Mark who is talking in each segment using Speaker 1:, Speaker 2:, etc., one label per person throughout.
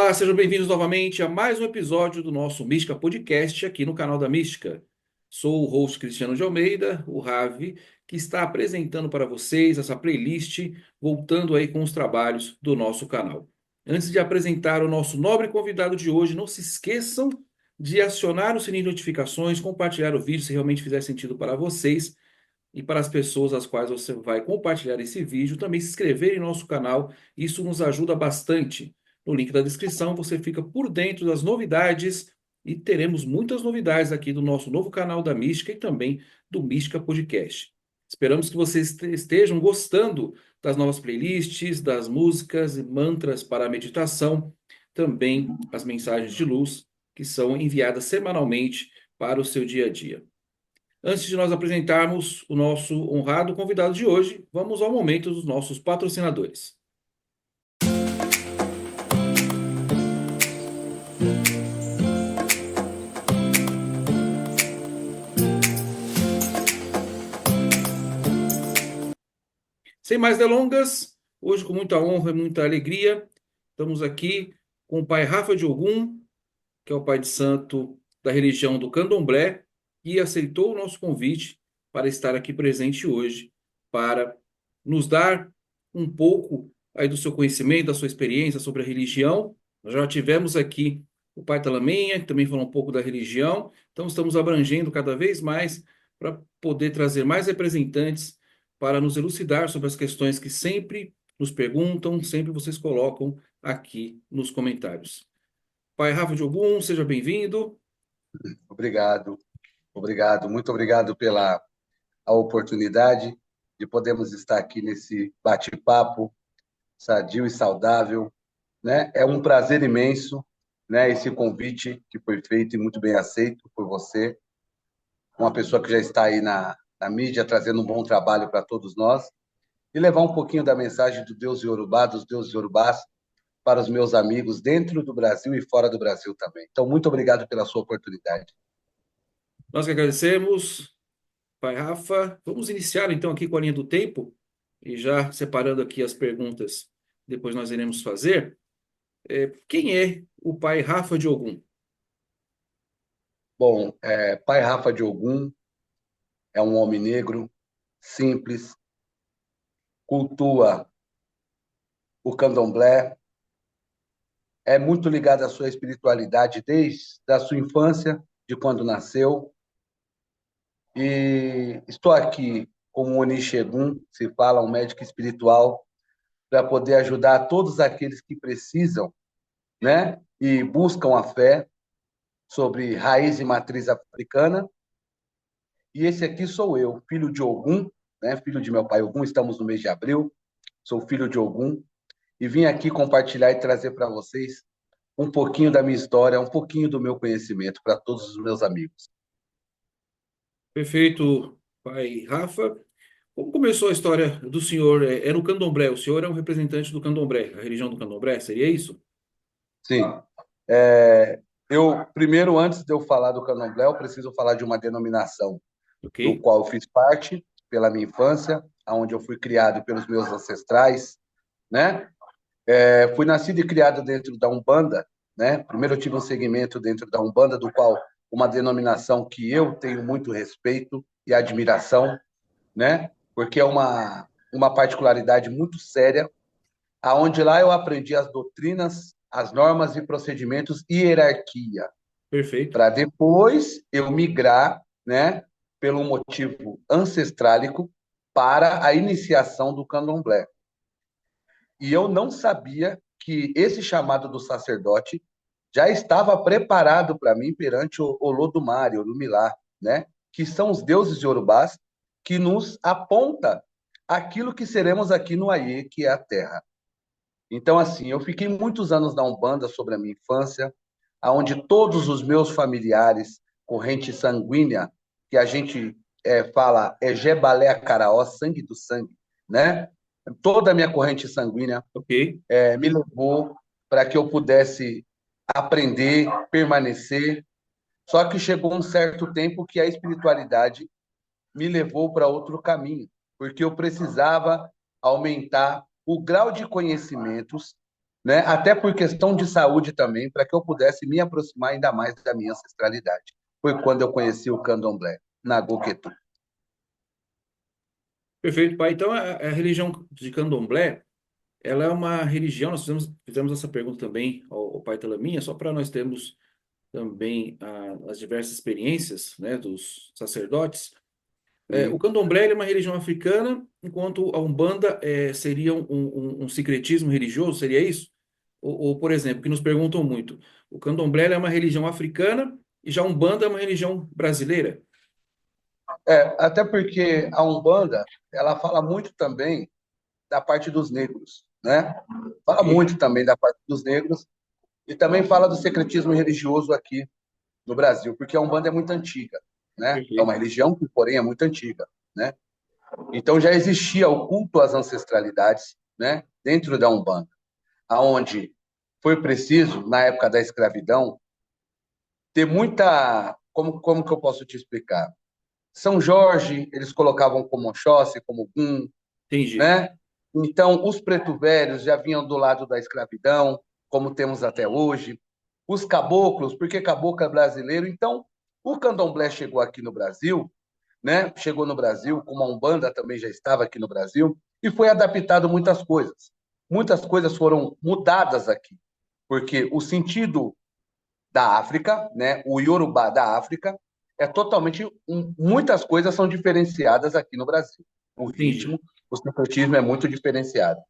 Speaker 1: Olá, sejam bem-vindos novamente a mais um episódio do nosso Mística Podcast aqui no canal da Mística. Sou o host Cristiano de Almeida, o Ravi, que está apresentando para vocês essa playlist, voltando aí com os trabalhos do nosso canal. Antes de apresentar o nosso nobre convidado de hoje, não se esqueçam de acionar o sininho de notificações, compartilhar o vídeo se realmente fizer sentido para vocês e para as pessoas às quais você vai compartilhar esse vídeo, também se inscrever em nosso canal. Isso nos ajuda bastante. No link da descrição você fica por dentro das novidades e teremos muitas novidades aqui do nosso novo canal da Mística e também do Mística Podcast. Esperamos que vocês estejam gostando das novas playlists, das músicas e mantras para a meditação, também as mensagens de luz que são enviadas semanalmente para o seu dia a dia. Antes de nós apresentarmos o nosso honrado convidado de hoje, vamos ao momento dos nossos patrocinadores. Sem mais delongas, hoje com muita honra e muita alegria, estamos aqui com o pai Rafa de Ogum, que é o pai de santo da religião do Candomblé, e aceitou o nosso convite para estar aqui presente hoje, para nos dar um pouco aí do seu conhecimento, da sua experiência sobre a religião. Nós já tivemos aqui o pai Talamanha, que também falou um pouco da religião, então estamos abrangendo cada vez mais para poder trazer mais representantes para nos elucidar sobre as questões que sempre nos perguntam, sempre vocês colocam aqui nos comentários. Pai Rafa de Ogum, seja bem-vindo.
Speaker 2: Obrigado, obrigado, muito obrigado pela a oportunidade de podermos estar aqui nesse bate-papo sadio e saudável, né? É um prazer imenso, né? Esse convite que foi feito e muito bem aceito por você, uma pessoa que já está aí na mídia trazendo um bom trabalho para todos nós e levar um pouquinho da mensagem do Deus Yorubá, dos deuses Yorubás para os meus amigos dentro do Brasil e fora do Brasil também. Então, muito obrigado pela sua oportunidade.
Speaker 1: Nós que agradecemos, Pai Rafa. Vamos iniciar então aqui com a linha do tempo e já separando aqui as perguntas, depois nós iremos fazer. Quem é o Pai Rafa de Ogum?
Speaker 2: Bom, Pai Rafa de Ogum é um homem negro, simples, cultua o candomblé, é muito ligado à sua espiritualidade desde a sua infância, de quando nasceu. E estou aqui como Onixegum, se fala, um médico espiritual, para poder ajudar todos aqueles que precisam, né? E buscam a fé sobre raiz e matriz africana. E esse aqui sou eu, filho de Ogum, né? Filho de meu pai Ogum, estamos no mês de abril, sou filho de Ogum, e vim aqui compartilhar e trazer para vocês um pouquinho da minha história, um pouquinho do meu conhecimento para todos os meus amigos.
Speaker 1: Perfeito, Pai Rafa. Como começou a história do senhor? É no Candomblé. O senhor é um representante do Candomblé, a religião do Candomblé, seria isso?
Speaker 2: Sim, eu primeiro, antes de eu falar do candomblé, eu preciso falar de uma denominação
Speaker 1: Ok?
Speaker 2: do qual eu fiz parte pela minha infância, onde eu fui criado pelos meus ancestrais, né? Fui nascido e criado dentro da Umbanda, né? Primeiro eu tive um segmento dentro da Umbanda, do qual uma denominação que eu tenho muito respeito e admiração, né? Porque é uma particularidade muito séria, aonde lá eu aprendi as doutrinas, as normas e procedimentos e hierarquia,
Speaker 1: Perfeito.
Speaker 2: para depois eu migrar, né, pelo motivo ancestrálico para a iniciação do candomblé. E eu não sabia que esse chamado do sacerdote já estava preparado para mim perante o Olodumare, Olumilá, né? Que são os deuses iorubás que nos aponta aquilo que seremos aqui no Aie, que é a terra. Então, assim, eu fiquei muitos anos na Umbanda sobre a minha infância, onde todos os meus familiares, corrente sanguínea, que a gente fala é Jebalé Acaraó, sangue do sangue, né? Toda a minha corrente sanguínea
Speaker 1: Ok.
Speaker 2: me levou para que eu pudesse aprender, permanecer. Só que chegou um certo tempo que a espiritualidade me levou para outro caminho, porque eu precisava aumentar o grau de conhecimentos né? Até por questão de saúde também, para que eu pudesse me aproximar ainda mais da minha ancestralidade. Foi quando eu conheci o candomblé, na Goquetu.
Speaker 1: Perfeito, pai. Então, a religião de Candomblé, ela é uma religião, nós fizemos essa pergunta também ao pai Talaminha, só para nós termos também as diversas experiências, né, dos sacerdotes. O
Speaker 2: Sim.
Speaker 1: Candomblé ele é uma religião africana, enquanto a Umbanda seria um sincretismo religioso, seria isso? Ou, por exemplo, que nos perguntam muito, o Candomblé é uma religião africana e já a Umbanda é uma religião brasileira?
Speaker 2: Até porque a Umbanda, ela fala muito também da parte dos negros, né? Fala
Speaker 1: Ok,
Speaker 2: muito também da parte dos negros e também fala do secretismo religioso aqui no Brasil, porque a Umbanda é muito antiga, né? É uma
Speaker 1: perfeito.
Speaker 2: religião que, porém, é muito antiga, né? Então já existia o culto às ancestralidades, né? Dentro da Umbanda, aonde foi preciso, na época da escravidão, ter muita. Como que eu posso te explicar? São Jorge, eles colocavam como Oxóssi, como Ogum,
Speaker 1: Entendi.
Speaker 2: né? Então, os preto velhos já vinham do lado da escravidão, como temos até hoje. Os caboclos, porque caboclo é brasileiro. Então, o candomblé chegou aqui no Brasil, né? Chegou no Brasil, como a Umbanda também já estava aqui no Brasil, e foi adaptado muitas coisas. Muitas coisas foram mudadas aqui, porque o sentido da África, né? O Yorubá da África é totalmente muitas coisas são diferenciadas aqui no Brasil. O
Speaker 1: Entendi.
Speaker 2: ritmo, o sincretismo é muito diferenciado.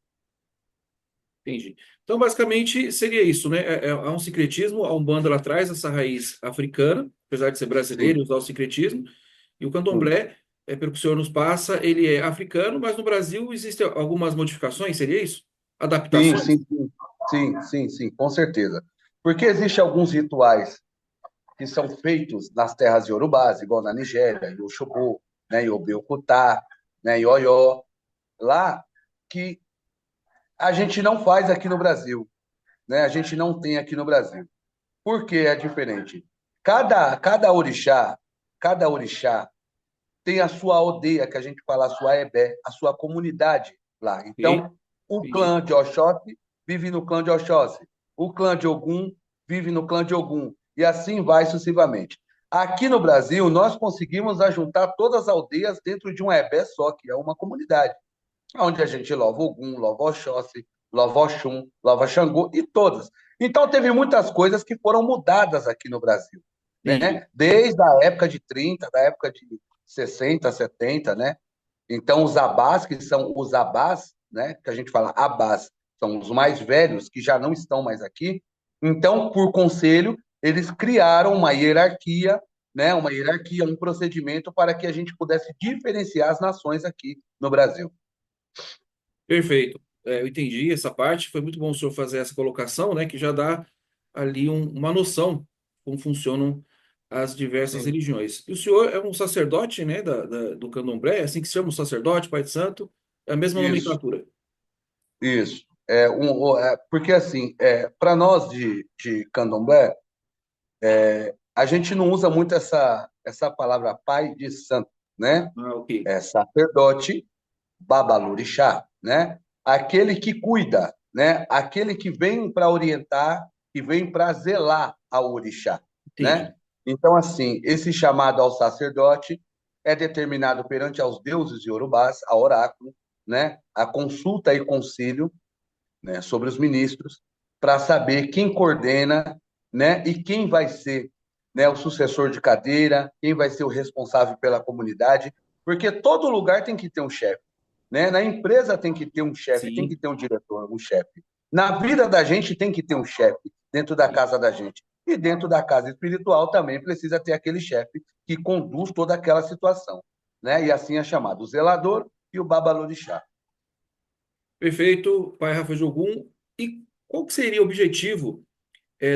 Speaker 1: Entendi. Então, basicamente, seria isso, né? Há um sincretismo, a Umbanda ela traz essa raiz africana, apesar de ser brasileiro
Speaker 2: Sim,
Speaker 1: e usar o sincretismo, e o
Speaker 2: sim,
Speaker 1: Candomblé, pelo que o senhor nos passa, ele é africano, mas no Brasil existem algumas modificações, seria isso?
Speaker 2: sim,
Speaker 1: Adaptações?
Speaker 2: sim, sim, sim, sim, sim, com certeza. Porque existem alguns rituais que são feitos nas terras iorubás, igual na Nigéria, em Oxogbo, né, em Obeokutá, né, em Oió, lá que a gente não faz aqui no Brasil, né? A gente não tem aqui no Brasil. Por que é diferente? Cada orixá tem a sua aldeia, que a gente fala a sua ebé, a sua comunidade lá.
Speaker 1: Ok,
Speaker 2: Então, o
Speaker 1: entendi.
Speaker 2: clã de Oxóssi vive no clã de Oxóssi, o clã de Ogum vive no clã de Ogum, e assim vai sucessivamente. Aqui no Brasil, nós conseguimos ajuntar todas as aldeias dentro de um ebé só, que é uma comunidade, onde a gente louva Ogum, louva Oxóssi, louva Oxum, louva Xangô e todas. Então, teve muitas coisas que foram mudadas aqui no Brasil,
Speaker 1: Entendi.
Speaker 2: né? Desde a época de 30, da época de 60, 70, né? Então, os abás, que são os abás, né? Que a gente fala abás, são os mais velhos, que já não estão mais aqui. Então, por conselho, eles criaram uma hierarquia, né? Uma hierarquia, um procedimento para que a gente pudesse diferenciar as nações aqui no Brasil.
Speaker 1: Perfeito. Eu entendi essa parte. Foi muito bom o senhor fazer essa colocação, né? Que já dá ali uma noção como funcionam as diversas
Speaker 2: Sim,
Speaker 1: religiões. E o senhor é um sacerdote, né? Do Candomblé, é assim que se chama, um sacerdote, pai de santo, é a mesma
Speaker 2: isso,
Speaker 1: nomenclatura.
Speaker 2: isso. Porque, assim, para nós de candomblé, a gente não usa muito essa palavra pai de santo, né?
Speaker 1: Ah, ok.
Speaker 2: É sacerdote, babalorixá, né? Aquele que cuida, né? Aquele que vem para orientar, que vem para zelar ao orixá, né?
Speaker 1: Entendi.
Speaker 2: Então, assim, esse chamado ao sacerdote é determinado perante aos deuses iorubás, a oráculo, né? A consulta e concílio, né? Sobre os ministros, para saber quem coordena, né? E quem vai ser, né? O sucessor de cadeira, quem vai ser o responsável pela comunidade, porque todo lugar tem que ter um chefe, né? Na empresa tem que ter um chefe, tem que
Speaker 1: Sim,
Speaker 2: ter um diretor, um chefe. Na vida da gente tem que ter um chefe dentro da
Speaker 1: sim.
Speaker 2: casa da gente. E dentro da casa espiritual também precisa ter aquele chefe que conduz toda aquela situação, né? E assim é chamado o zelador e o babalorixá.
Speaker 1: Perfeito, pai Rafa Jogum. E qual que seria o objetivo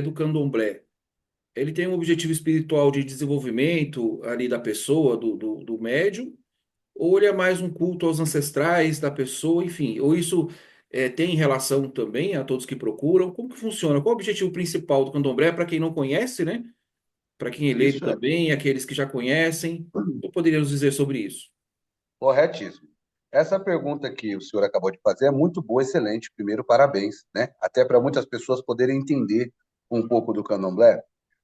Speaker 1: do Candomblé? Ele tem um objetivo espiritual de desenvolvimento ali da pessoa, do médium, ou ele é mais um culto aos ancestrais da pessoa, enfim, ou isso tem relação também a todos que procuram? Como que funciona? Qual o objetivo principal do Candomblé para quem não conhece, né? Para quem é leigo
Speaker 2: Isso é
Speaker 1: também, aqueles que já conhecem, o que poderíamos dizer sobre isso?
Speaker 2: corretíssimo. Essa pergunta que o senhor acabou de fazer é muito boa, excelente. Primeiro, parabéns, né? Até para muitas pessoas poderem entender um pouco do candomblé,
Speaker 1: Sim,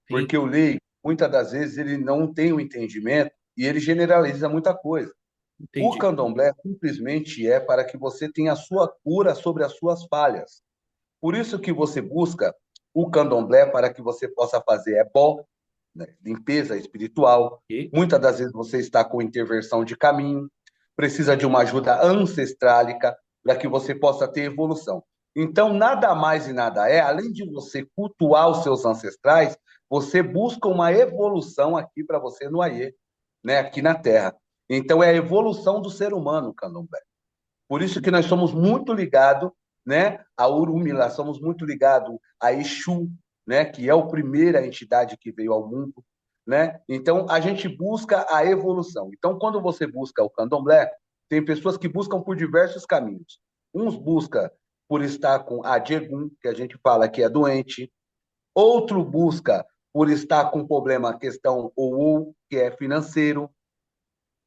Speaker 2: porque o leigo, muitas das vezes, ele não tem o entendimento e ele generaliza muita coisa. O
Speaker 1: entendi.
Speaker 2: candomblé simplesmente é para que você tenha a sua cura sobre as suas falhas. Por isso que você busca o candomblé para que você possa fazer ebó, né, limpeza espiritual.
Speaker 1: Ok.
Speaker 2: Muitas das vezes você está com interversão de caminho, precisa de uma ajuda ancestrálica para que você possa ter evolução. Então, nada mais e nada é, além de você cultuar os seus ancestrais, você busca uma evolução aqui para você no Aie, né, aqui na Terra. Então, é a evolução do ser humano, o candomblé. Por isso que nós somos muito ligados, né, a Urumila, somos muito ligados a Exu, né, que é a primeira entidade que veio ao mundo, né? Então a gente busca a evolução. Então quando você busca o Candomblé, tem pessoas que buscam por diversos caminhos. Uns busca por estar com a Jegum, que a gente fala que é doente, outro busca por estar com problema questão ou que é financeiro,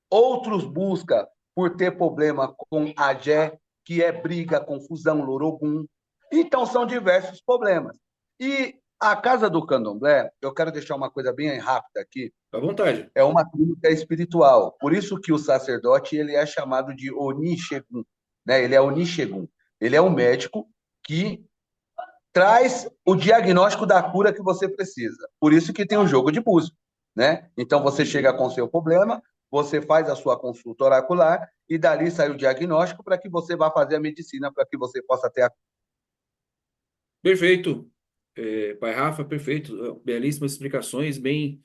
Speaker 2: outros buscam por ter problema com agé, que é briga, confusão, lorogum. Então, são diversos problemas. E a Casa do Candomblé, eu quero deixar uma coisa bem rápida aqui,
Speaker 1: À vontade.
Speaker 2: é uma clínica espiritual. Por isso que o sacerdote ele é chamado de Onishegun, né? Ele é Onishegun. Ele é um médico que traz o diagnóstico da cura que você precisa. Por isso que tem o jogo de búzios, né? Então você chega
Speaker 1: Entendi.
Speaker 2: com o seu problema, você faz a sua consulta oracular e dali sai o diagnóstico para que você vá fazer a medicina para que você possa ter a...
Speaker 1: Perfeito. Pai Rafa, perfeito. Belíssimas explicações, bem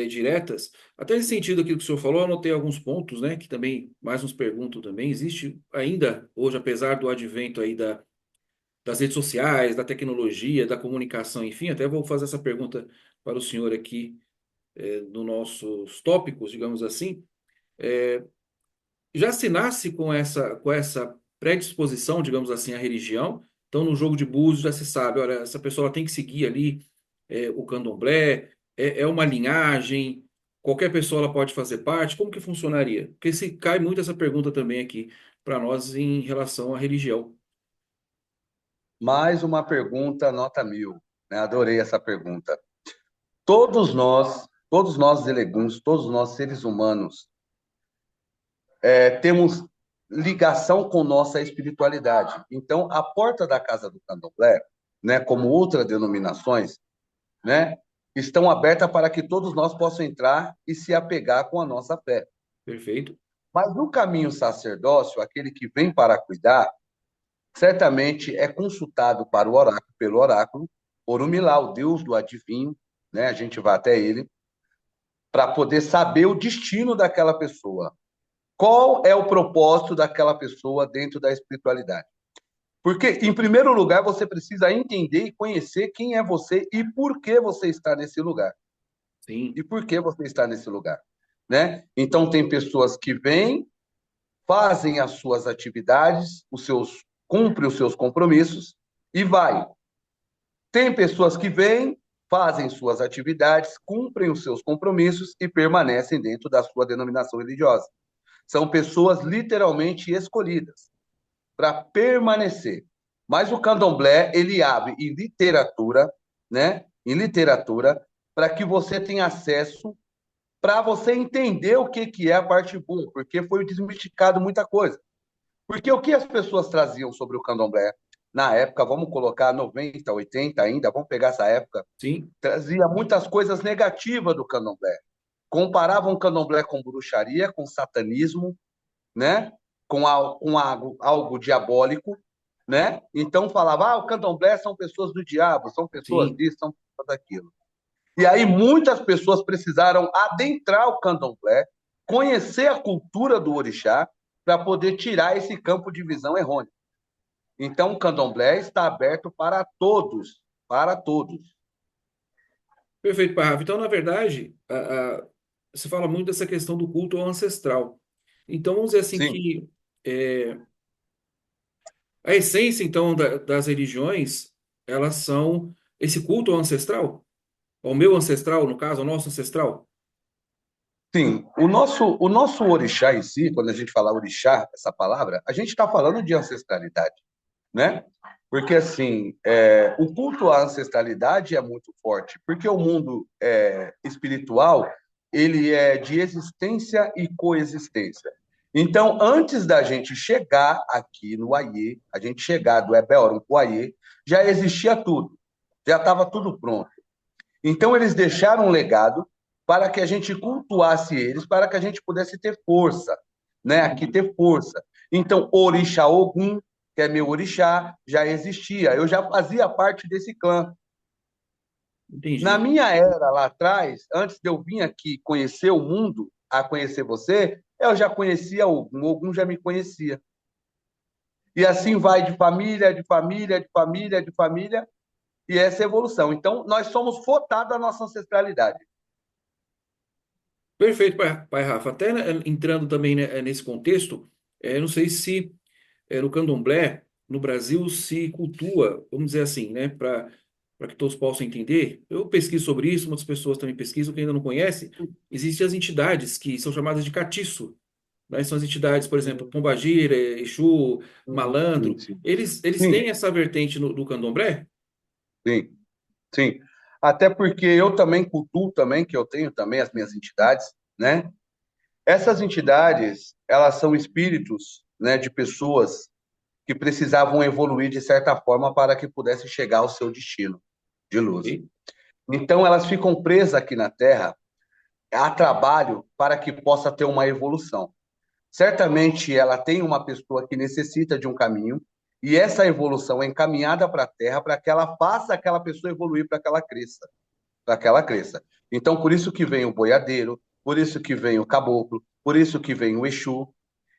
Speaker 1: diretas. Até nesse sentido aqui que o senhor falou, eu anotei alguns pontos, né, que também mais nos perguntam também. Existe ainda hoje, apesar do advento aí das redes sociais, da tecnologia, da comunicação, enfim, até vou fazer essa pergunta para o senhor aqui nos nossos tópicos, digamos assim. Já se nasce com essa predisposição, digamos assim, à religião. Então, no jogo de búzios já se sabe, olha, essa pessoa ela tem que seguir ali o candomblé, é uma linhagem, qualquer pessoa ela pode fazer parte. Como que funcionaria? Porque se cai muito essa pergunta também aqui para nós em relação à religião.
Speaker 2: Mais uma pergunta nota 1000, né? Adorei essa pergunta. Todos nós eleguns, todos nós seres humanos, temos ligação com nossa espiritualidade. Então, a porta da casa do Candomblé, né, como outras denominações, né, estão abertas para que todos nós possam entrar e se apegar com a nossa fé.
Speaker 1: Perfeito?
Speaker 2: Mas no caminho sacerdócio, aquele que vem para cuidar, certamente é consultado para o oráculo, pelo oráculo, Orumilá, o deus do adivinho, né? A gente vai até ele para poder saber o destino daquela pessoa. Qual é o propósito daquela pessoa dentro da espiritualidade? Porque, em primeiro lugar, você precisa entender e conhecer quem é você e por que você está nesse lugar.
Speaker 1: Sim.
Speaker 2: E por que você está nesse lugar, né? Então tem pessoas que vêm, fazem as suas atividades, cumpre os seus compromissos e vai. Tem pessoas que vêm, fazem suas atividades, cumprem os seus compromissos e permanecem dentro da sua denominação religiosa. São pessoas literalmente escolhidas para permanecer. Mas o candomblé, ele abre em literatura, né? Em literatura, para que você tenha acesso para você entender o que, que é a parte boa, porque foi desmistificado muita coisa. Porque o que as pessoas traziam sobre o candomblé na época, vamos colocar 90, 80 ainda, vamos pegar essa época,
Speaker 1: Sim.
Speaker 2: trazia muitas coisas negativas do candomblé. Comparavam o candomblé com bruxaria, com satanismo, né? Algo diabólico, né? Então falava, o candomblé são pessoas do diabo, são pessoas
Speaker 1: Sim.
Speaker 2: disso, são pessoas daquilo. E aí muitas pessoas precisaram adentrar o candomblé, conhecer a cultura do orixá, para poder tirar esse campo de visão errôneo. Então, o candomblé está aberto para todos, para todos.
Speaker 1: Perfeito, Pai Rafa. Então, na verdade, você fala muito dessa questão do culto ao ancestral. Então, vamos dizer assim
Speaker 2: Sim,
Speaker 1: que é, a essência, então, das religiões, elas são esse culto ao ancestral, ao meu ancestral, no caso, ao nosso ancestral.
Speaker 2: Sim, o nosso orixá em si, quando a gente fala orixá, essa palavra, a gente está falando de ancestralidade, né? Porque, assim, o culto à ancestralidade é muito forte, porque o mundo espiritual, ele é de existência e coexistência. Então, antes da gente chegar aqui no Aie, a gente chegar do Ebeorum para o Aie, já existia tudo, já estava tudo pronto. Então, eles deixaram um legado para que a gente cultuasse eles, para que a gente pudesse ter força, né? Aqui ter força. Então, Orixá Ogum, que é meu orixá, já existia. Eu já fazia parte desse clã. Na
Speaker 1: Entendi.
Speaker 2: minha era lá atrás, antes de eu vir aqui conhecer o mundo, a conhecer você, eu já conhecia Ogum, Ogum já me conhecia. E assim vai de família, de família, de família, de família, e essa é a evolução. Então, nós somos fotados da nossa ancestralidade.
Speaker 1: Perfeito, pai Rafa. Até né, entrando também né, nesse contexto, não sei se no candomblé, no Brasil, se cultua, vamos dizer assim, né, para que todos possam entender. Eu pesquiso sobre isso, muitas pessoas também pesquisam, quem ainda não conhece. Existem as entidades que são chamadas de catiço, né? São as entidades, por exemplo, Pombagira, Exu,
Speaker 2: Sim,
Speaker 1: Malandro.
Speaker 2: sim.
Speaker 1: Eles têm
Speaker 2: Sim,
Speaker 1: essa vertente do candomblé?
Speaker 2: sim. Sim, até porque eu também cultuo também, que eu tenho também as minhas entidades, né? Essas entidades, elas são espíritos, né, de pessoas que precisavam evoluir de certa forma para que pudessem chegar ao seu destino de luz.
Speaker 1: Ok?
Speaker 2: Então, elas ficam presas aqui na Terra a trabalho para que possa ter uma evolução. Certamente ela tem uma pessoa que necessita de um caminho e essa evolução é encaminhada para a Terra para que ela faça aquela pessoa evoluir para que ela cresça. Daquela crença. Então, por isso que vem o boiadeiro, por isso que vem o caboclo, por isso que vem o Exu.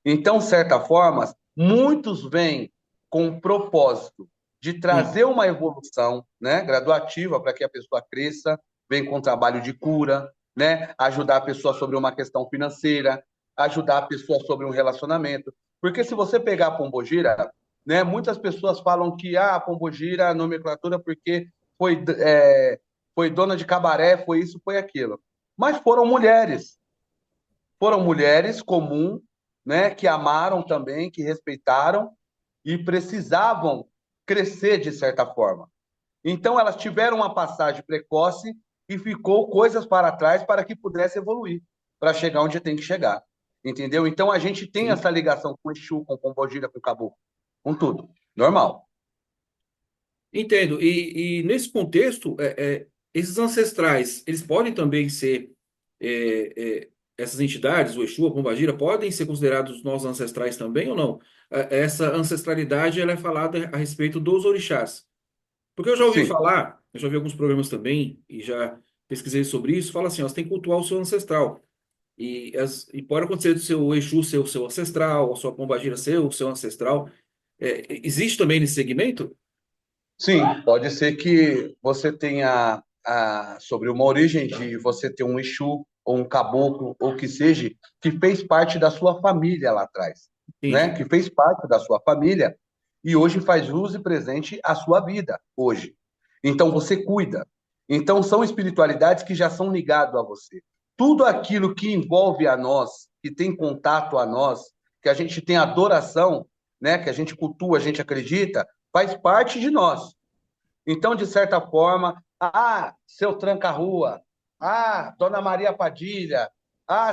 Speaker 2: Então, de certa forma, muitos vêm com o propósito de
Speaker 1: Sim,
Speaker 2: trazer uma evolução, né, graduativa para que a pessoa cresça, vem com trabalho de cura, né, ajudar a pessoa sobre uma questão financeira, ajudar a pessoa sobre um relacionamento. Porque se você pegar a Pombogira, né, muitas pessoas falam que a Pombogira, a nomenclatura, porque foi foi dona de cabaré, foi isso, foi aquilo. Mas foram mulheres comuns, né, que amaram também, que respeitaram e precisavam crescer de certa forma. Então elas tiveram uma passagem precoce e ficou coisas para trás para que pudesse evoluir, para chegar onde tem que chegar. Entendeu? Então a gente tem
Speaker 1: sim.
Speaker 2: essa ligação com o Exu, com o Pombogira, com o Caboclo, com tudo. Normal.
Speaker 1: Entendo. E nesse contexto, esses ancestrais, eles podem também ser, essas entidades, o Exu, a Pombagira, podem ser considerados nossos ancestrais também ou não? Essa ancestralidade, ela é falada a respeito dos orixás. Porque eu já ouvi
Speaker 2: Sim,
Speaker 1: falar, eu já vi alguns programas também, e já pesquisei sobre isso, fala assim, ó, você tem que cultuar o seu ancestral. E pode acontecer do seu Exu ser o seu ancestral, a sua Pombagira ser o seu ancestral. Existe também nesse segmento?
Speaker 2: sim, pode ser que você tenha sobre uma origem de você ter um Exu ou um caboclo ou que seja, que fez parte da sua família lá atrás, né?
Speaker 1: Entendi.
Speaker 2: Que fez parte da sua família e hoje faz uso e presente a sua vida hoje. Então você cuida. Então são espiritualidades que já são ligadas a você. Tudo aquilo que envolve a nós, que tem contato a nós, que a gente tem adoração, né? Que a gente cultua, a gente acredita, faz parte de nós. Então, de certa forma, seu tranca-rua, Dona Maria Padilha,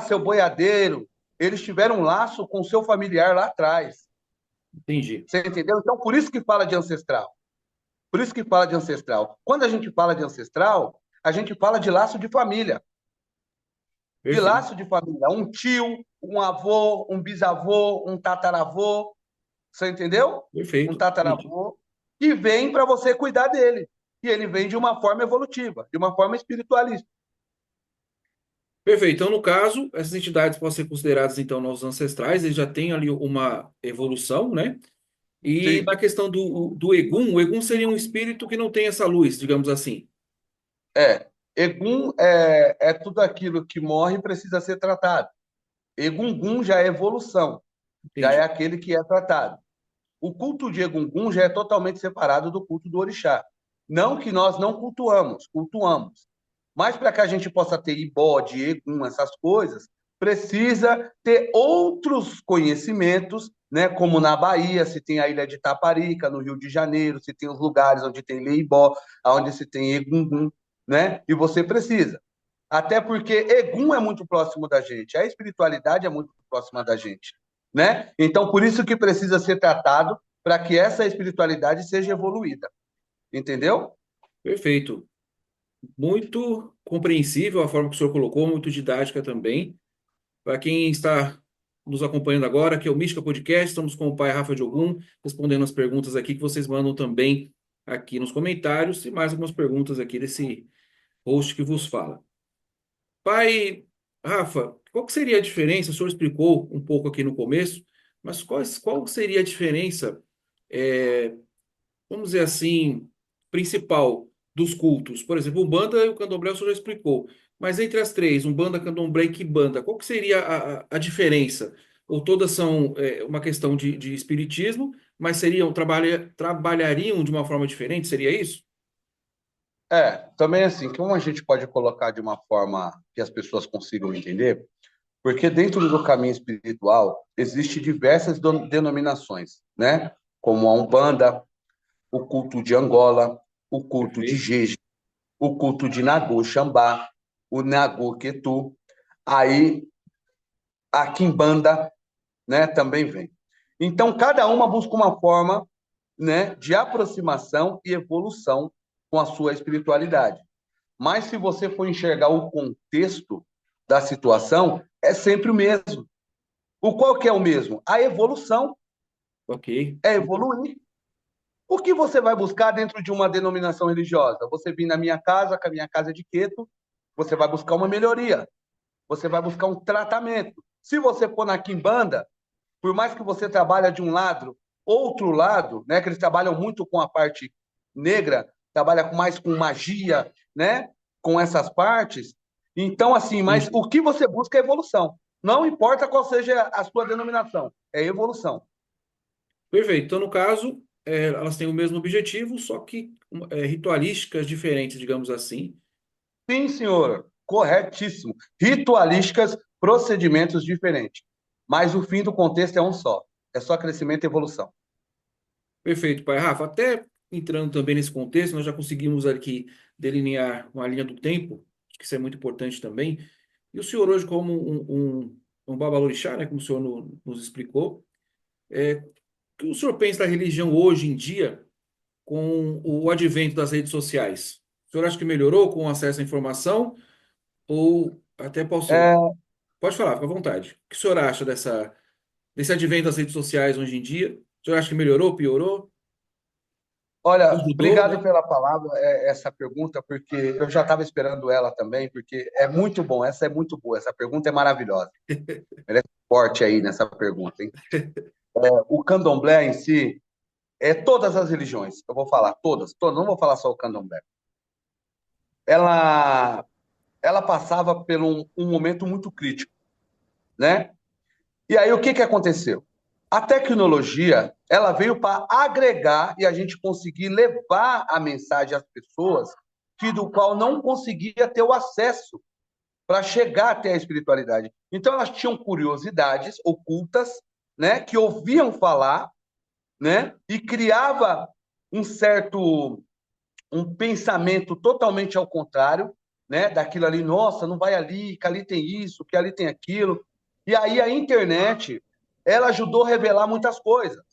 Speaker 2: seu boiadeiro, eles tiveram um laço com o seu familiar lá atrás.
Speaker 1: Entendi.
Speaker 2: Você entendeu? Então, por isso que fala de ancestral. Por isso que fala de ancestral. Quando a gente fala de ancestral, a gente fala de laço de família. De
Speaker 1: Perfeito.
Speaker 2: laço de família. Um tio, um avô, um bisavô, um tataravô. Você entendeu? Um
Speaker 1: Perfeito. Entendi.
Speaker 2: tataravô que vem para você cuidar dele. E ele vem de uma forma evolutiva, de uma forma espiritualista.
Speaker 1: Perfeito. Então, no caso, essas entidades podem ser consideradas, então, nossos ancestrais, eles já têm ali uma evolução, né? E
Speaker 2: Sim,
Speaker 1: na questão do Egum, o Egum seria um espírito que não tem essa luz, digamos assim.
Speaker 2: é. Egum é tudo aquilo que morre e precisa ser tratado. Egungun já é evolução, já é
Speaker 1: Entendi.
Speaker 2: aquele que é tratado. O culto de Egungun já é totalmente separado do culto do orixá. Não que nós não cultuamos, cultuamos. Mas para que a gente possa ter ibode, egum, essas coisas, precisa ter outros conhecimentos, né? Como na Bahia, se tem a ilha de Taparica, no Rio de Janeiro, se tem os lugares onde tem Leibó, onde se tem Egungun, né? E você precisa. Até porque Egum é muito próximo da gente, a espiritualidade é muito próxima da gente, né? Então, por isso que precisa ser tratado para que essa espiritualidade seja evoluída, entendeu?
Speaker 1: Perfeito. Muito compreensível a forma que o senhor colocou, muito didática também. Para quem está nos acompanhando agora, aqui é o Mística Podcast, estamos com o pai Rafa Diogum, respondendo as perguntas aqui que vocês mandam também aqui nos comentários e mais algumas perguntas aqui desse host que vos fala. Pai Rafa, qual que seria a diferença? O senhor explicou um pouco aqui no começo, mas qual seria a diferença, é, vamos dizer assim, principal dos cultos? Por exemplo, Umbanda e o Candomblé o senhor já explicou, mas entre as três, Umbanda, Candomblé e Quimbanda, qual que seria a diferença? Ou todas são uma questão de espiritismo, mas trabalhariam de uma forma diferente? Seria isso?
Speaker 2: Também assim, como a gente pode colocar de uma forma que as pessoas consigam entender, porque dentro do caminho espiritual existe diversas denominações, né? Como a Umbanda, o culto de Angola, o culto de
Speaker 1: Perfeito.
Speaker 2: Jeje, o culto de Nagô Xambá, o Nagô Quetu, aí a Quimbanda, né, também vem. Então, cada uma busca uma forma, né, de aproximação e evolução com a sua espiritualidade. Mas se você for enxergar o contexto da situação, é sempre o mesmo. O qual que é o mesmo? A evolução
Speaker 1: Ok.
Speaker 2: é evoluir. O que você vai buscar dentro de uma denominação religiosa? Você vir na minha casa, que a minha casa é de Queto, você vai buscar uma melhoria, você vai buscar um tratamento. Se você for na Quimbanda, por mais que você trabalhe de um lado, outro lado, né, que eles trabalham muito com a parte negra, trabalha mais com magia, né, com essas partes. Então, assim,
Speaker 1: Sim,
Speaker 2: mas
Speaker 1: sim.
Speaker 2: o que você busca é evolução. Não importa qual seja a sua denominação, é evolução.
Speaker 1: Perfeito. Então, no caso, elas têm o mesmo objetivo, só que ritualísticas diferentes, digamos assim.
Speaker 2: Sim, senhor, corretíssimo. Ritualísticas, procedimentos diferentes. Mas o fim do contexto é um só. É só crescimento e evolução.
Speaker 1: Perfeito, pai Rafa. Até entrando também nesse contexto, nós já conseguimos aqui delinear uma linha do tempo, acho que isso é muito importante também. E o senhor hoje, como um babalorixá, né, como o senhor nos explicou, o que o senhor pensa da religião hoje em dia com o advento das redes sociais? O senhor acha que melhorou com o acesso à informação? Ou até posso...
Speaker 2: É,
Speaker 1: Pode falar, fica à vontade. O que o senhor acha desse advento das redes sociais hoje em dia? O senhor acha que melhorou, piorou?
Speaker 2: olha,
Speaker 1: Ajudou,
Speaker 2: obrigado
Speaker 1: né?
Speaker 2: pela palavra, essa pergunta, porque eu já estava esperando ela também, porque é muito bom, essa é muito boa, essa pergunta é maravilhosa. Ela é forte aí nessa pergunta, hein? O candomblé em si, todas as religiões, eu vou falar todas, não vou falar só o candomblé. Ela, ela passava por um momento muito crítico, né? E aí o que que aconteceu? A tecnologia, ela veio para agregar e a gente conseguir levar a mensagem às pessoas que do qual não conseguia ter o acesso para chegar até a espiritualidade. Então elas tinham curiosidades ocultas, né, que ouviam falar, né, e criava um certo um pensamento totalmente ao contrário, né, daquilo ali, nossa, não vai ali, que ali tem isso, que ali tem aquilo. E aí a internet, ela ajudou a revelar muitas coisas.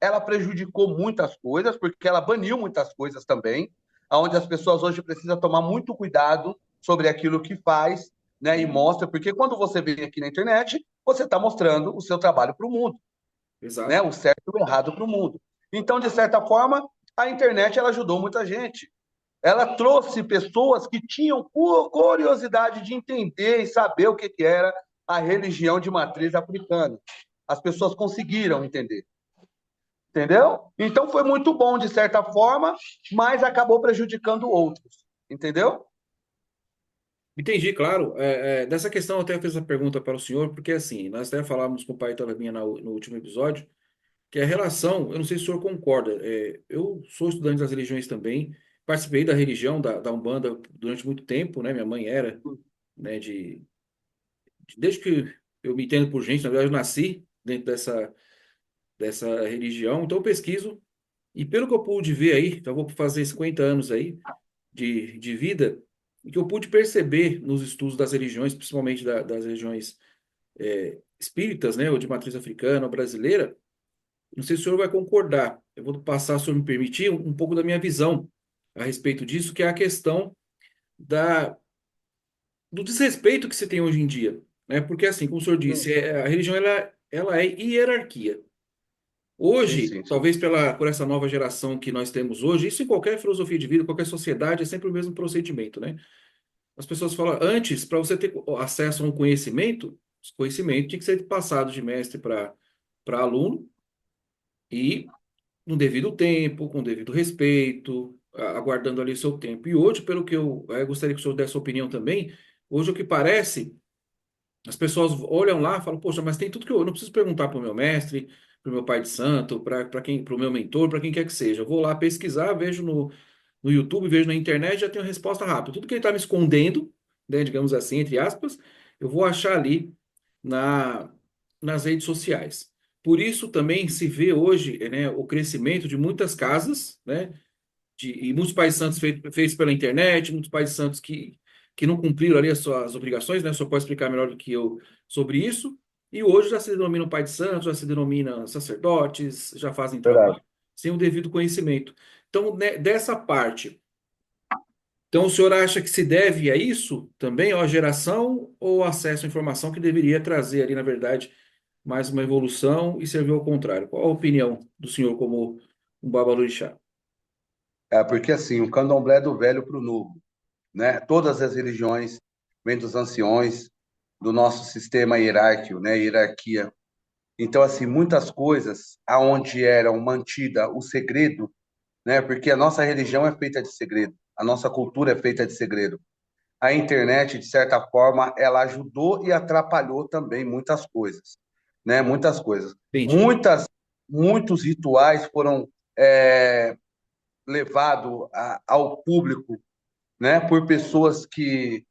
Speaker 2: Ela prejudicou muitas coisas, porque ela baniu muitas coisas também, onde as pessoas hoje precisam tomar muito cuidado sobre aquilo que faz, né, e
Speaker 1: Sim,
Speaker 2: mostra, porque quando você vem aqui na internet, você está mostrando o seu trabalho para o mundo, né,
Speaker 1: exato.
Speaker 2: o certo e o errado para o mundo. Então, de certa forma, a internet ela ajudou muita gente. Ela trouxe pessoas que tinham curiosidade de entender e saber o que que era a religião de matriz africana. As pessoas conseguiram entender, entendeu? Então foi muito bom de certa forma, mas acabou prejudicando outros, entendeu?
Speaker 1: Entendi, claro. Dessa questão, eu até fiz essa pergunta para o senhor, porque assim, nós até falávamos com o pai Talaminha no último episódio, que a relação, eu não sei se o senhor concorda, eu sou estudante das religiões também, participei da religião da Umbanda durante muito tempo, né? Minha mãe era, né, desde que eu me entendo por gente, na verdade eu nasci dentro dessa religião, então eu pesquiso, e pelo que eu pude ver aí, então eu vou fazer 50 anos aí de vida, e que eu pude perceber nos estudos das religiões, principalmente das religiões espíritas, né, ou de matriz africana ou brasileira, não sei se o senhor vai concordar, eu vou passar, se o senhor me permitir, um pouco da minha visão a respeito disso, que é a questão da, do desrespeito que se tem hoje em dia, né? Porque assim, como o senhor
Speaker 2: Sim,
Speaker 1: disse, a religião ela é hierarquia.
Speaker 2: sim,
Speaker 1: Hoje,
Speaker 2: sim, sim.
Speaker 1: talvez por essa nova geração que nós temos hoje, isso em qualquer filosofia de vida, qualquer sociedade, é sempre o mesmo procedimento, né? As pessoas falam, antes, para você ter acesso a um conhecimento, esse conhecimento tinha que ser passado de mestre para aluno e no devido tempo, com devido respeito, aguardando ali o seu tempo. E hoje, pelo que eu gostaria que o senhor desse sua opinião também, hoje o que parece, as pessoas olham lá e falam, poxa, mas tem tudo que eu não preciso perguntar para o meu mestre, para o meu pai de santo, para o meu mentor, para quem quer que seja. Eu vou lá pesquisar, vejo no YouTube, vejo na internet, já tenho a resposta rápida. Tudo que ele está me escondendo, né, digamos assim, entre aspas, eu vou achar ali na, nas redes sociais. Por isso também se vê hoje, né, o crescimento de muitas casas, né, e muitos pais santos feitos pela internet, muitos pais santos que não cumpriram ali as suas obrigações, né? O senhor pode explicar melhor do que eu sobre isso. E hoje já se denomina pai de santos, já se denomina sacerdotes, já fazem
Speaker 2: Verdade.
Speaker 1: trabalho sem o devido conhecimento. Então, né, dessa parte, então o senhor acha que se deve a isso também, ó, a geração ou acesso à informação que deveria trazer ali, na verdade, mais uma evolução e servir ao contrário? Qual a opinião do senhor como um babalorixá?
Speaker 2: É porque assim, o candomblé é do velho para o novo, né? Todas as religiões vêm dos anciões, do nosso sistema hierárquico, né? Hierarquia. Então, assim, muitas coisas aonde eram mantida o segredo, né? Porque a nossa religião é feita de segredo, a nossa cultura é feita de segredo. A internet, de certa forma, ela ajudou e atrapalhou também muitas coisas, né? Muitas coisas.
Speaker 1: Entendi.
Speaker 2: Muitas, muitos rituais foram é, levados ao público, né? Por pessoas que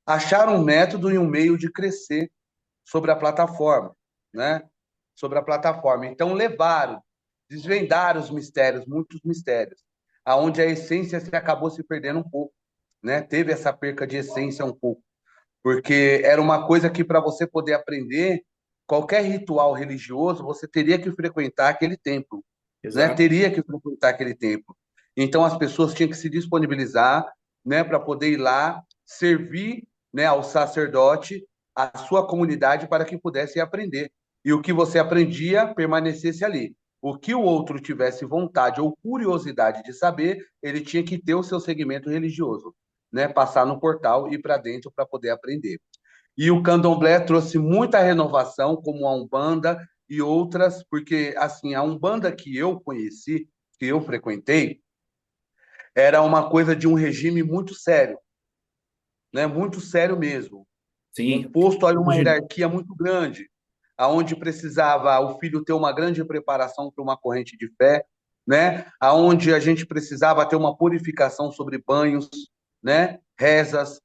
Speaker 2: acharam um método e um meio de crescer sobre a plataforma, né? Sobre a plataforma. Então levaram, desvendaram os mistérios, muitos mistérios, aonde a essência se acabou se perdendo um pouco, né? Teve essa perca de essência um pouco, porque era uma coisa que para você poder aprender qualquer ritual religioso, você teria que frequentar aquele templo, né?
Speaker 1: Exato.
Speaker 2: Teria que frequentar aquele templo. Então as pessoas tinham que se disponibilizar, né, para poder ir lá servir, né, ao sacerdote, a sua comunidade para que pudesse aprender. E o que você aprendia permanecesse ali. O que o outro tivesse vontade ou curiosidade de saber, ele tinha que ter o seu segmento religioso, né? Passar no portal e ir para dentro para poder aprender. E o candomblé trouxe muita renovação, como a Umbanda e outras, porque assim, a Umbanda que eu conheci, que eu frequentei, era uma coisa de um regime muito sério, né? Muito sério mesmo. Um
Speaker 1: Sim,
Speaker 2: posto a uma
Speaker 1: imagino.
Speaker 2: hierarquia muito grande, aonde precisava o filho ter uma grande preparação para uma corrente de fé, né? Aonde a gente precisava ter uma purificação sobre banhos, né? Rezas.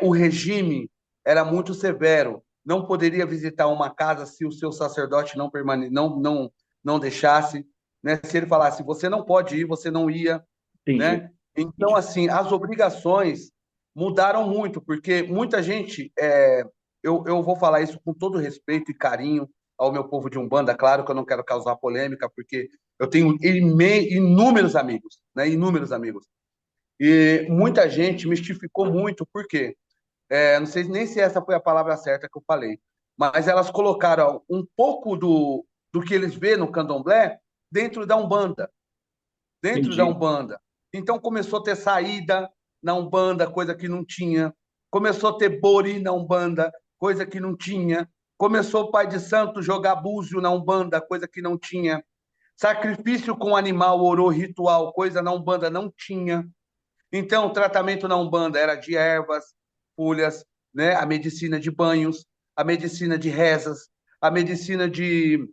Speaker 2: O regime era muito severo. Não poderia visitar uma casa se o seu sacerdote não deixasse, né? Se ele falasse você não pode ir, você não ia,
Speaker 1: Entendi.
Speaker 2: né? Então
Speaker 1: Entendi.
Speaker 2: assim as obrigações mudaram muito, porque muita gente, eu vou falar isso com todo respeito e carinho ao meu povo de Umbanda, claro que eu não quero causar polêmica, porque eu tenho inúmeros amigos, né? Inúmeros amigos. E muita gente mistificou muito, por quê? Não sei nem se essa foi a palavra certa que eu falei, mas elas colocaram um pouco do que eles vê no candomblé dentro da Umbanda, dentro da
Speaker 1: Entendi.
Speaker 2: Umbanda. Então começou a ter saída na Umbanda, coisa que não tinha. Começou a ter bori na Umbanda, coisa que não tinha. Começou o pai de santo jogar búzio na Umbanda, coisa que não tinha. Sacrifício com animal, orô, ritual, coisa na Umbanda não tinha. Então, o tratamento na Umbanda era de ervas, folhas, né? A medicina de banhos, a medicina de rezas, a medicina de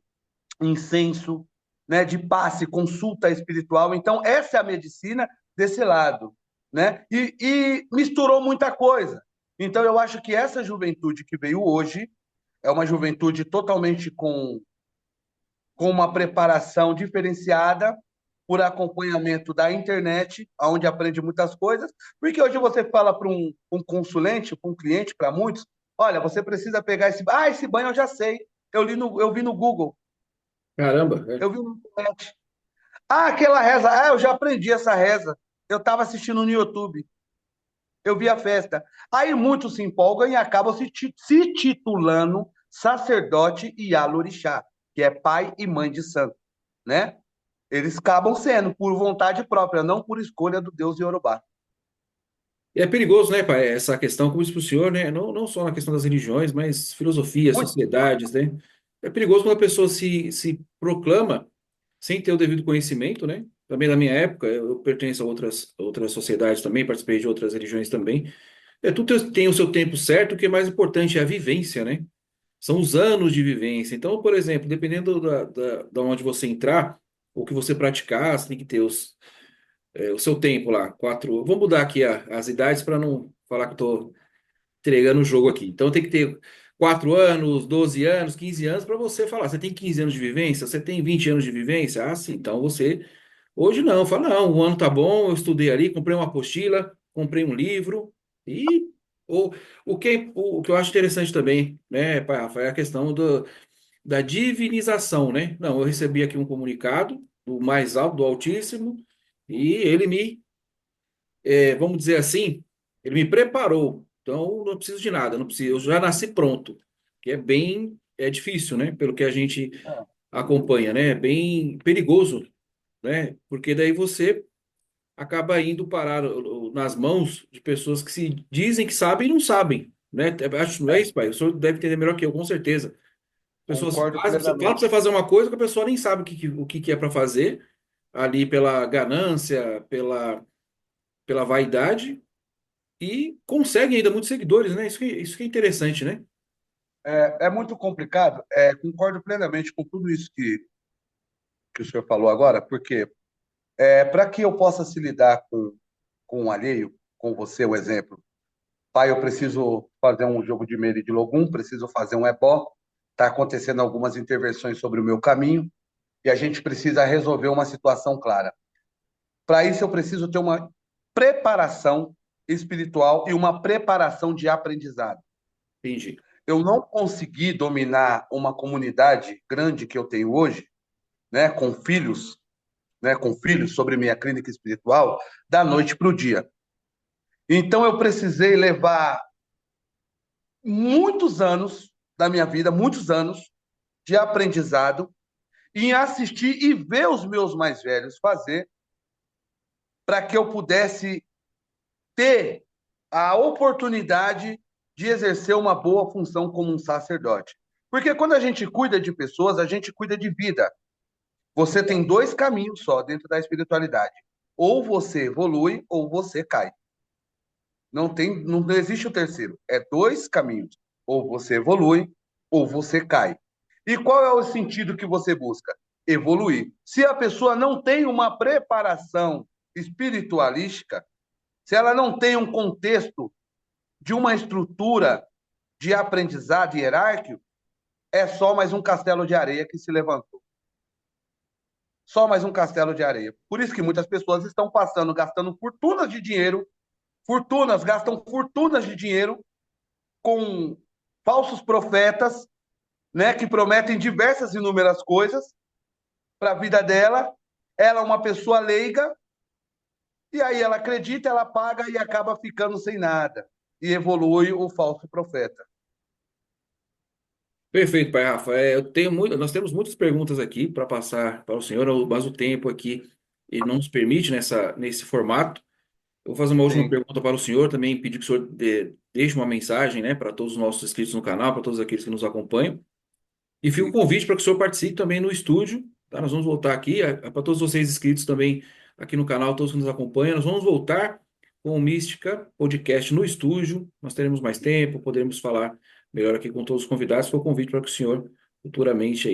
Speaker 2: incenso, né? De passe, consulta espiritual. Então, essa é a medicina desse lado, né? E misturou muita coisa. Então, eu acho que essa juventude que veio hoje é uma juventude totalmente com uma preparação diferenciada por acompanhamento da internet, onde aprende muitas coisas, porque hoje você fala para um consulente, para um cliente, para muitos, olha, você precisa pegar esse banho eu já sei, eu vi no Google,
Speaker 1: Caramba,
Speaker 2: eu vi no internet. Aquela reza, eu já aprendi essa reza, eu estava assistindo no YouTube, eu vi a festa. Aí muitos se empolgam e acabam se titulando sacerdote e alorixá, que é pai e mãe de santo, né? Eles acabam sendo por vontade própria, não por escolha do Deus Yorubá.
Speaker 1: e é perigoso, né, pai? Essa questão, como disse para o senhor, né? Não só na questão das religiões, mas filosofia,
Speaker 2: Muito.
Speaker 1: sociedades, né? É perigoso quando a pessoa se proclama sem ter o devido conhecimento, né? Também na minha época, eu pertenço a outras sociedades também, participei de outras religiões também. Tudo tem o seu tempo certo, o que é mais importante é a vivência, né? São os anos de vivência. Então, por exemplo, dependendo da onde você entrar, o que você praticar, você tem que ter o seu tempo lá. Vou mudar aqui as idades para não falar que eu estou entregando o jogo aqui. Então, tem que ter 4 anos, 12 anos, 15 anos para você falar. Você tem 15 anos de vivência? Você tem 20 anos de vivência? Ah, sim. Então, você. Hoje não. Fala, não, o ano tá bom, eu estudei ali, comprei uma apostila, comprei um livro. E o, o que eu acho interessante também, né, pai Rafa, é a questão da divinização, né? Não, eu recebi aqui um comunicado do mais alto, do Altíssimo, e ele vamos dizer assim, ele me preparou. Então, não preciso de nada, não preciso, eu já nasci pronto, que é difícil, né? Pelo que a gente acompanha, né? É bem perigoso, né? Porque daí você acaba indo parar nas mãos de pessoas que se dizem que sabem e não sabem, né? Acho que não é isso, pai. O senhor deve entender melhor que eu, com certeza. Pessoas
Speaker 2: Concordo
Speaker 1: fazem, você fala para
Speaker 2: plenamente.
Speaker 1: você fazer uma coisa que a pessoa nem sabe o que é para fazer, ali pela ganância, pela vaidade, e conseguem ainda muitos seguidores, né? Isso que é interessante, né?
Speaker 2: É muito complicado. Concordo plenamente com tudo isso que o senhor falou agora, porque para que eu possa se lidar com o alheio, com você, o exemplo, pai, eu preciso fazer um jogo de Meri de Logum, preciso fazer um ebó, está acontecendo algumas intervenções sobre o meu caminho, e a gente precisa resolver uma situação clara. Para isso, eu preciso ter uma preparação espiritual e uma preparação de aprendizado.
Speaker 1: Entendi.
Speaker 2: Eu não consegui dominar uma comunidade grande que eu tenho hoje, né, com filhos sobre minha clínica espiritual, da noite para o dia. Então, eu precisei levar muitos anos da minha vida, muitos anos de aprendizado em assistir e ver os meus mais velhos fazer para que eu pudesse ter a oportunidade de exercer uma boa função como um sacerdote. Porque quando a gente cuida de pessoas, a gente cuida de vida. Você tem dois caminhos só dentro da espiritualidade. Ou você evolui ou você cai. Não existe o terceiro. É dois caminhos. Ou você evolui ou você cai. E qual é o sentido que você busca? Evoluir. Se a pessoa não tem uma preparação espiritualística, se ela não tem um contexto de uma estrutura de aprendizado hierárquico, é só mais um castelo de areia que se levantou. Só mais um castelo de areia. Por isso que muitas pessoas estão passando, gastando fortunas de dinheiro, gastam fortunas de dinheiro com falsos profetas, né, que prometem diversas e inúmeras coisas para a vida dela. Ela é uma pessoa leiga, e aí ela acredita, ela paga e acaba ficando sem nada. E evolui o falso profeta.
Speaker 1: Perfeito, pai Rafa. Nós temos muitas perguntas aqui para passar para o senhor, mas o tempo aqui ele não nos permite nesse formato. Eu vou fazer uma última
Speaker 2: Sim,
Speaker 1: pergunta para o senhor, também pedir que o senhor deixe uma mensagem, né, para todos os nossos inscritos no canal, para todos aqueles que nos acompanham. E fica o
Speaker 2: sim,
Speaker 1: convite para que o senhor participe também no estúdio, tá? Nós vamos voltar aqui, para todos vocês inscritos também aqui no canal, todos que nos acompanham, nós vamos voltar com o Mística Podcast no estúdio. Nós teremos mais tempo, poderemos falar melhor aqui com todos os convidados. Foi o convite para que o senhor futuramente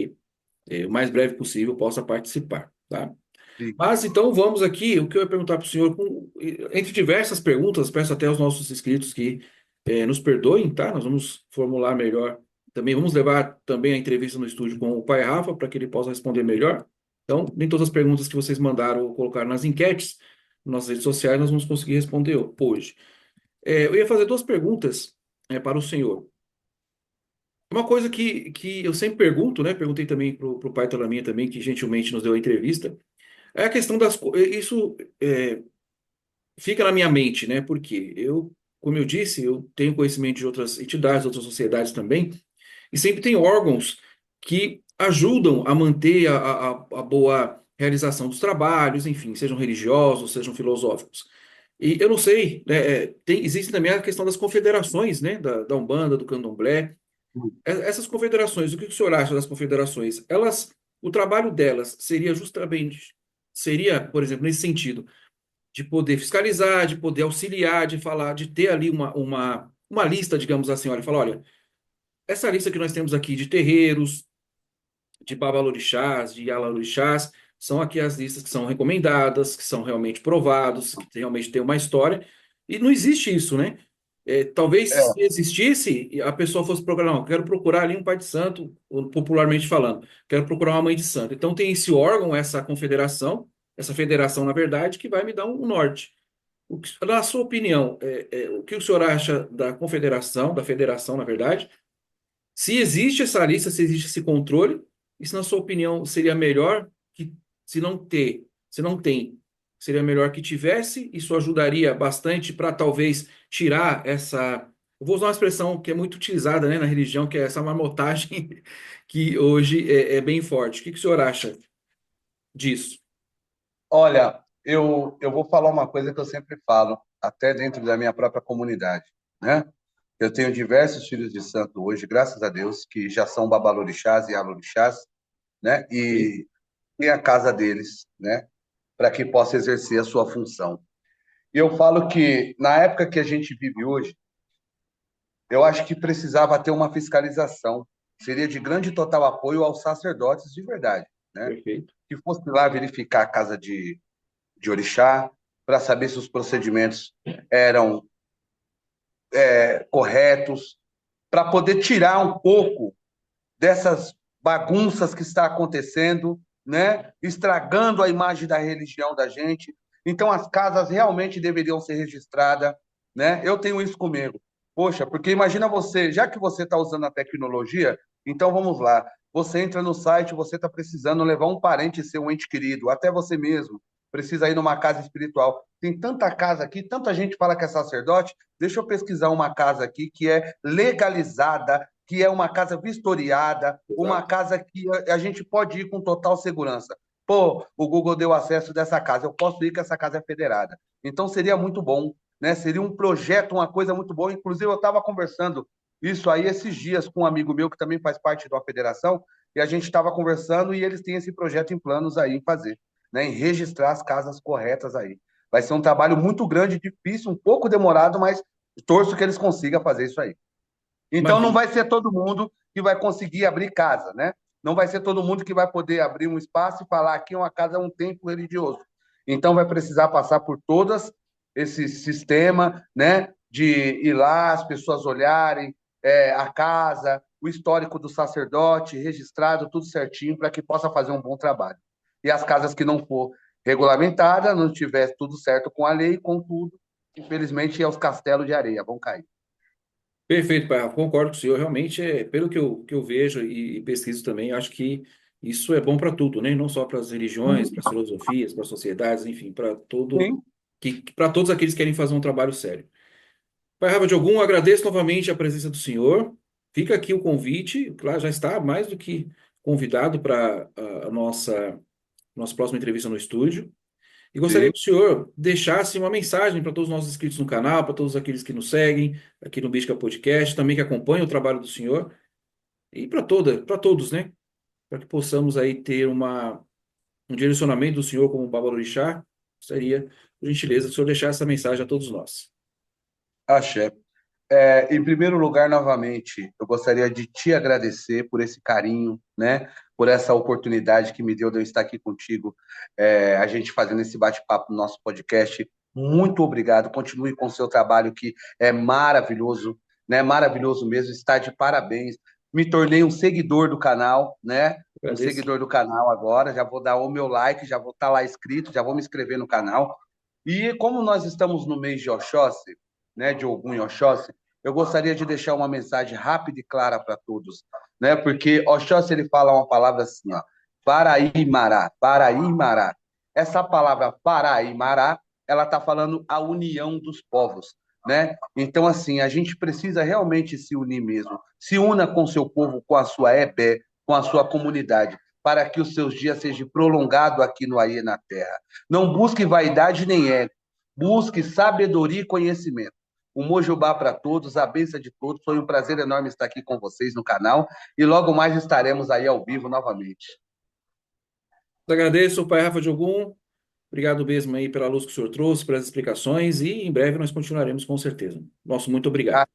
Speaker 1: aí, o mais breve possível, possa participar, tá?
Speaker 2: sim.
Speaker 1: Mas então vamos aqui, o que eu ia perguntar para o senhor, entre diversas perguntas, peço até aos nossos inscritos que nos perdoem, tá? Nós vamos formular melhor. Também vamos levar também a entrevista no estúdio com o pai Rafa para que ele possa responder melhor. Então, nem todas as perguntas que vocês mandaram ou colocaram nas enquetes, nas nossas redes sociais, nós vamos conseguir responder hoje. Eu ia fazer duas perguntas, para o senhor. Uma coisa que eu sempre pergunto, né? Perguntei também para o pai Talaminha também, que gentilmente nos deu a entrevista, é a questão isso fica na minha mente, né? Porque eu, como eu disse, eu tenho conhecimento de outras entidades, outras sociedades também, e sempre tem órgãos que ajudam a manter a boa realização dos trabalhos, enfim, sejam religiosos, sejam filosóficos. E eu não sei, né, existe também a questão das confederações, né, da Umbanda, do Candomblé. Essas confederações, o que o senhor acha das confederações? O trabalho delas seria justamente, seria, por exemplo, nesse sentido, de poder fiscalizar, de poder auxiliar, de falar, de ter ali uma lista, digamos assim, olha, falar, olha, essa lista que nós temos aqui de terreiros, de babalorixás, de yalalorixás, são aqui as listas que são recomendadas, que são realmente provados, que realmente têm uma história, e não existe isso, né? Talvez se
Speaker 2: É,
Speaker 1: existisse, a pessoa fosse procurar, não, quero procurar ali um pai de santo, ou popularmente falando, quero procurar uma mãe de santo. Então tem esse órgão, essa federação, na verdade, que vai me dar um norte. Na sua opinião, o que o senhor acha da confederação, da federação, na verdade? Se existe essa lista, se existe esse controle, e se na sua opinião seria melhor que, se não tem, seria melhor que tivesse, isso ajudaria bastante para talvez tirar essa. Eu vou usar uma expressão que é muito utilizada, né, na religião, que é essa marmotagem que hoje é bem forte. O que o senhor acha disso?
Speaker 2: olha, eu vou falar uma coisa que eu sempre falo, até dentro da minha própria comunidade, né? Eu tenho diversos filhos de santo hoje, graças a Deus, que já são babalorixás e alorixás, né?
Speaker 1: Ok?
Speaker 2: E tem a casa deles, né? Para que possa exercer a sua função. E eu falo que, na época que a gente vive hoje, eu acho que precisava ter uma fiscalização. Seria de grande e total apoio aos sacerdotes de verdade, né?
Speaker 1: Perfeito.
Speaker 2: Que fosse lá verificar a casa de orixá, para saber se os procedimentos eram corretos, para poder tirar um pouco dessas bagunças que está acontecendo, né? Estragando a imagem da religião da gente. Então, as casas realmente deveriam ser registradas, né? Eu tenho isso comigo. Poxa, porque imagina você, já que você está usando a tecnologia, então vamos lá. Você entra no site, você está precisando levar um parente seu, um ente querido, até você mesmo, precisa ir numa casa espiritual. Tem tanta casa aqui, tanta gente fala que é sacerdote. Deixa eu pesquisar uma casa aqui que é legalizada, que é uma casa vistoriada, uma
Speaker 1: Exato.
Speaker 2: casa que a gente pode ir com total segurança. Pô, o Google deu acesso dessa casa, eu posso ir que essa casa é federada. Então seria muito bom, né? Seria um projeto, uma coisa muito boa. Inclusive, eu estava conversando isso aí esses dias com um amigo meu que também faz parte da federação, e a gente estava conversando e eles têm esse projeto em planos aí em fazer, né? Em registrar as casas corretas aí. Vai ser um trabalho muito grande, difícil, um pouco demorado, mas torço que eles consigam fazer isso aí. Então não
Speaker 1: Imagina.
Speaker 2: vai ser todo mundo que vai conseguir abrir casa, né? Não vai ser todo mundo que vai poder abrir um espaço e falar aqui uma casa é um templo religioso. Então vai precisar passar por todas esse sistema, né? De ir lá, as pessoas olharem a casa, o histórico do sacerdote, registrado, tudo certinho, para que possa fazer um bom trabalho. E as casas que não for regulamentada, não tiver tudo certo com a lei, com tudo, infelizmente é os castelos de areia, vão cair.
Speaker 1: Perfeito, pai. Concordo com o senhor. Realmente, pelo que eu vejo e pesquiso também, acho que isso é bom para tudo, né? Não só para as religiões, para as filosofias, para as sociedades, enfim,
Speaker 2: Sim.
Speaker 1: para todos aqueles que querem fazer um trabalho sério. Pai Rafa de Ogum, agradeço novamente a presença do senhor. Fica aqui o convite, claro, já está mais do que convidado para a nossa próxima entrevista no estúdio. E gostaria
Speaker 2: Sim.
Speaker 1: que o senhor deixasse uma mensagem para todos os nossos inscritos no canal, para todos aqueles que nos seguem aqui no Mística Podcast, também que acompanham o trabalho do senhor, e para todos, né? Para que possamos aí ter um direcionamento do senhor como Babalorixá, seria, por gentileza, o senhor deixar essa mensagem a todos nós.
Speaker 2: Axé. Em primeiro lugar, novamente, eu gostaria de te agradecer por esse carinho, né? Por essa oportunidade que me deu de eu estar aqui contigo, a gente fazendo esse bate-papo no nosso podcast. muito obrigado. Continue com o seu trabalho que é maravilhoso, né? Maravilhoso mesmo, está de parabéns. Me tornei um seguidor do canal, né? Um
Speaker 1: Agradeço.
Speaker 2: seguidor do canal agora. Já vou dar o meu like, já vou estar lá inscrito, já vou me inscrever no canal. E como nós estamos no mês de Oxóssi, né? De Ogum e Oxóssi, eu gostaria de deixar uma mensagem rápida e clara para todos, né? Porque Oxóssi ele fala uma palavra assim, ó, Paraímará, Paraímará. Essa palavra Paraímará ela está falando a união dos povos, né? Então, assim, a gente precisa realmente se unir mesmo. Se una com seu povo, com a sua ebé, com a sua comunidade, para que os seus dias sejam prolongados aqui no Aie na Terra. Não busque vaidade nem ego, busque sabedoria e conhecimento. O Mojubá para todos, a bênção de todos. Foi um prazer enorme estar aqui com vocês no canal e logo mais estaremos aí ao vivo novamente.
Speaker 1: Agradeço, Pai Rafa de Ogum. Obrigado mesmo aí pela luz que o senhor trouxe, pelas explicações e em breve nós continuaremos com certeza. Nosso muito
Speaker 2: Ah,
Speaker 1: obrigado.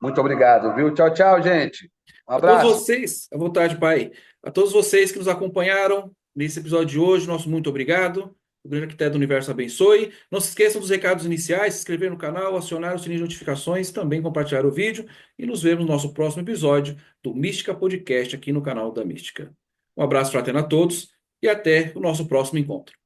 Speaker 2: muito obrigado, viu? Tchau, tchau, gente. Um
Speaker 1: A todos
Speaker 2: abraço.
Speaker 1: vocês, à vontade, Pai. A todos vocês que nos acompanharam nesse episódio de hoje, nosso muito obrigado. O grande arquiteto do universo abençoe. Não se esqueçam dos recados iniciais, se inscrever no canal, acionar o sininho de notificações, também compartilhar o vídeo e nos vemos no nosso próximo episódio do Mística Podcast aqui no canal da Mística. Um abraço fraterno a todos e até o nosso próximo encontro.